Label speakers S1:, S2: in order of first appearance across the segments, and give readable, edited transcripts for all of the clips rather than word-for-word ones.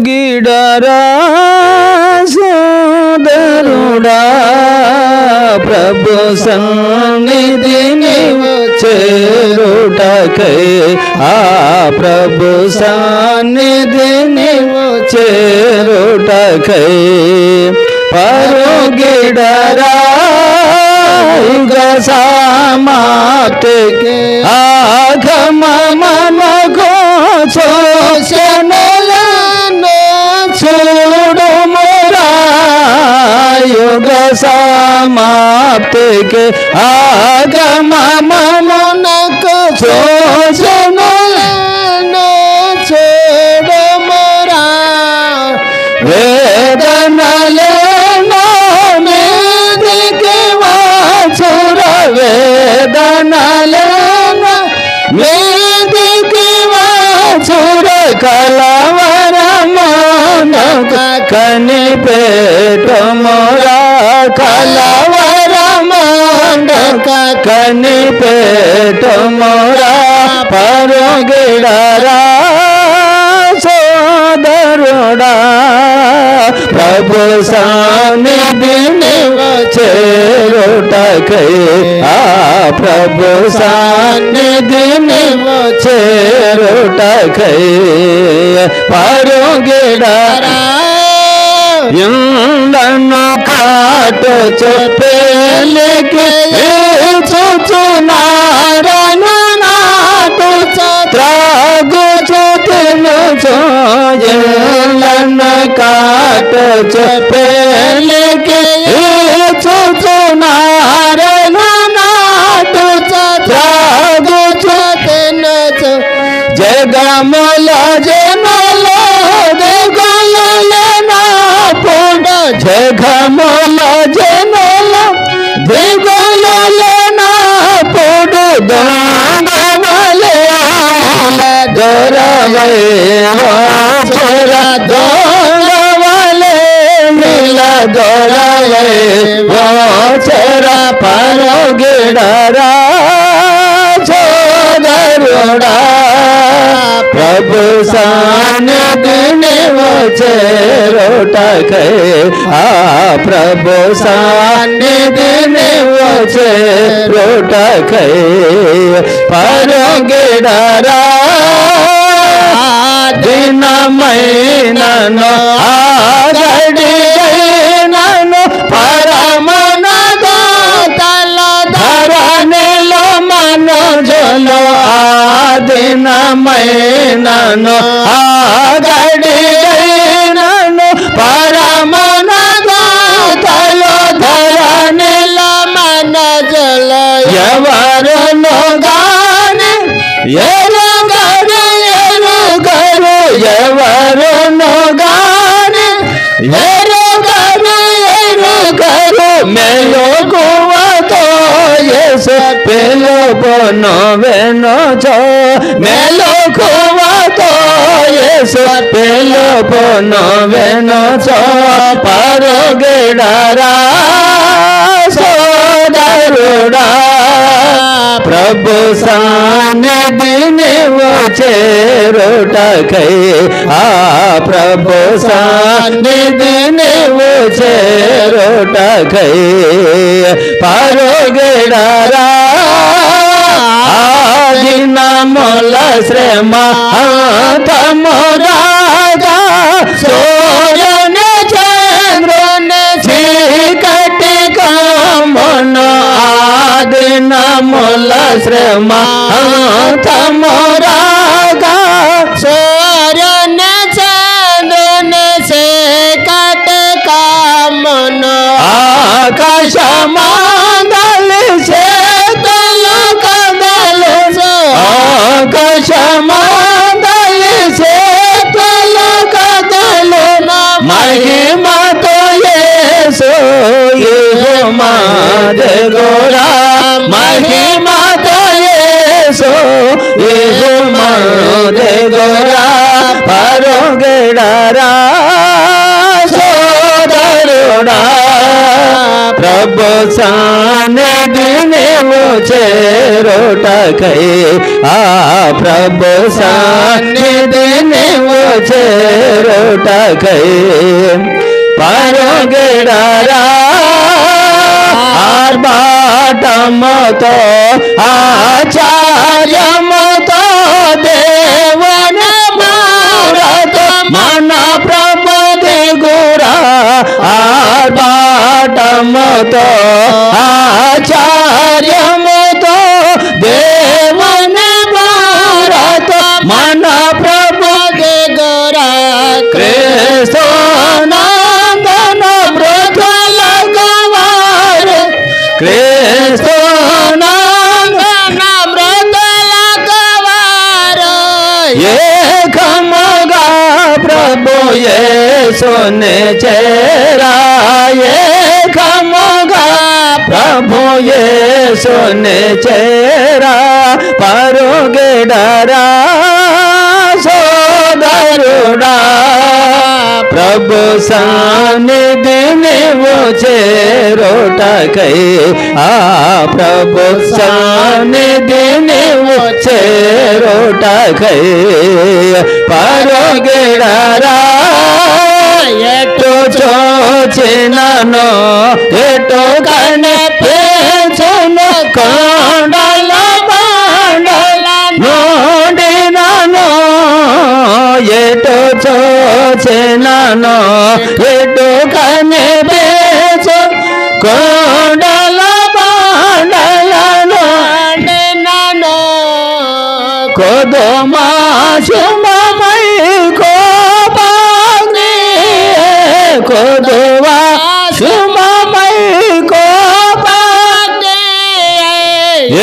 S1: గిడరా సోదరుడా ప్రభు సన్నిధిని చేరుటకై ప్రభు సన్నిధిని చేరుటకై పరుగిడరా యుగ సమాప్తికి ఆగమనకు సూచనలను చూడుమురా యుగ సమాప్తికి ఆగమనకు సూచనలను చూడుమురా వేదనలేనో మీదికి వాచుర వేదనలేనో మీదికి వాచుర కలవరమోనక కనిపెట్టుమురా కలవరమోనక కనిపెట్టుమురా పరుగిడరా సోదరుడా ప్రభు సన్నిధిని చేరుటకై ప్రభు సన్నిధిని చేరుటకై పరుగిడరా ఎందను కాటు చెప్పేలికి చూచునారను నాటు త్రాగుచు తినుచు ఎందను కాటు చెప్పేలికి చూచునారను నాటు త్రాగుచు తినుచు జగముల జనుల జగముల జనుల దిగుల పొడు దొంగవలే దొరవై దొరవలే నీల దొరవై చర పరుగిడరా సోదరుడా ప్రభు సన్నిధిని చేరుటకై ప్రభు సన్నిధిని చేరుటకై పరుగిడరా దినమైనను ఆగడియైనను పరమనగా తల ధరణిలో మనుజులు దినమైనను ఆగడియైనను పరమనగా తల ధరణిల మనజుల ఎవరును గాని ఎరుగరు ఎరుగరు ఎవరును గాని ఎరుగరు ఎరుగరు మెలకువతో యేసు పిలుపును వినుచు మెలకువతో యేసు పిలుపును వినుచు పరుగిడరా సోదరుడా ప్రభు సన్నిధిని చేరుటకై ప్రభు సన్నిధిని చేరుటకై పరుగిడరా దినముల శ్రమ తమురాగా సూర్యుని చంద్రుని చీకటి కమ్మును దినముల శ్రమ తమురాగా సూర్యుని చంద్రుని చీకటి కమ్మును ఆకాశమందలి చేతులు కదలుచు ఆకాశమందలి చేతులు కదలును మహిమతో యేసు ఇహుమదెగురా మహిమతో యేసు ఇహుమదెగురా పరుగిడరా సోదరుడా ప్రభు సన్నిధిని చేరుటకై ప్రభు సన్నిధిని చేరుటకై పరుగెడరా ఆర్భాటముతో ఆచార్యముతో దేవుని మూరత మన ప్రభు దిగురా ఆర్భాటముతో ఆచార్యముతో దేవుని మూరత మన ప్రభు దిగురా క్రీస్తు నందన మృతుల గవారు క్రీస్తు నందన మృతుల గవారు ఏకముగా ప్రభు యేసుని చేరా ఏకముగా ప్రభు యేసుని చేరా పరుగెడరా సోదరుడా ప్రభు సన్నిధి నీవు చేరుటకై ఆ ప్రభు సన్నిధి నీవు చేరుటకై పరుగెడరా ఎటు చూచినను ఎటు కనిపించును కొండల బండల నుండినను ఎటు చూచినను ఎటు కనిపించు కొండల బండలను నుండినను కొదుమా శుభమై కోపాగ్ని కొదువా శుభమై కోపాగ్ని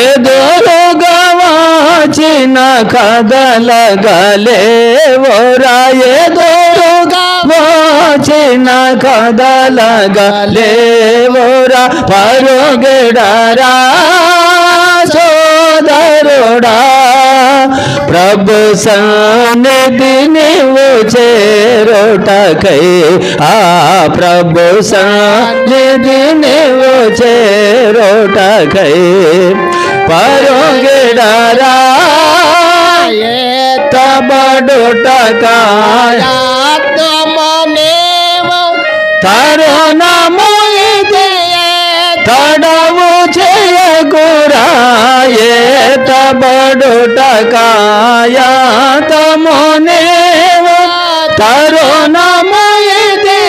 S1: ఎదురుగా వచ్చిన కదలగలేవోరా ఎదురుగా వచ్చిన కదలగలేవోరా పరుగెడరా సోదరుడా ప్రభు సన్నిధి నీవు చేరుటకై ఆ ప్రభు సన్నిధి నీవు చేరుటకై పరుగెడరా ఎత్తబడుటకాయత్మనేవు తరుణము ఇది తడవు చేయకురా ఎత్తబడుటకాయత్మనేవు తరుణము ఇది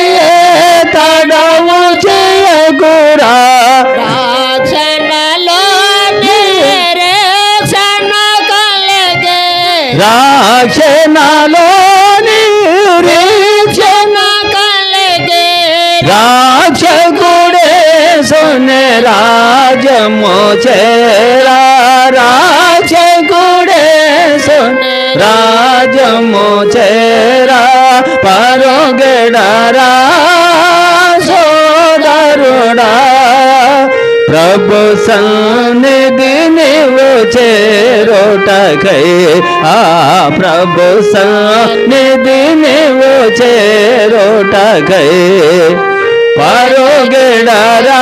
S1: తడవు చేయకురా రాక్షణలో నిరీక్షణ కలిగే రాక్షకుడే సునే రాజము చేరా రాక్షకుడే సునే రాజము చేరా పరుగెడరా సోదరుడా ప్రభు సన్నిధి నీవు చేరుటకై ఆ ప్రభు సన్నిధి నీవు చేరుటకై పరుగెడరా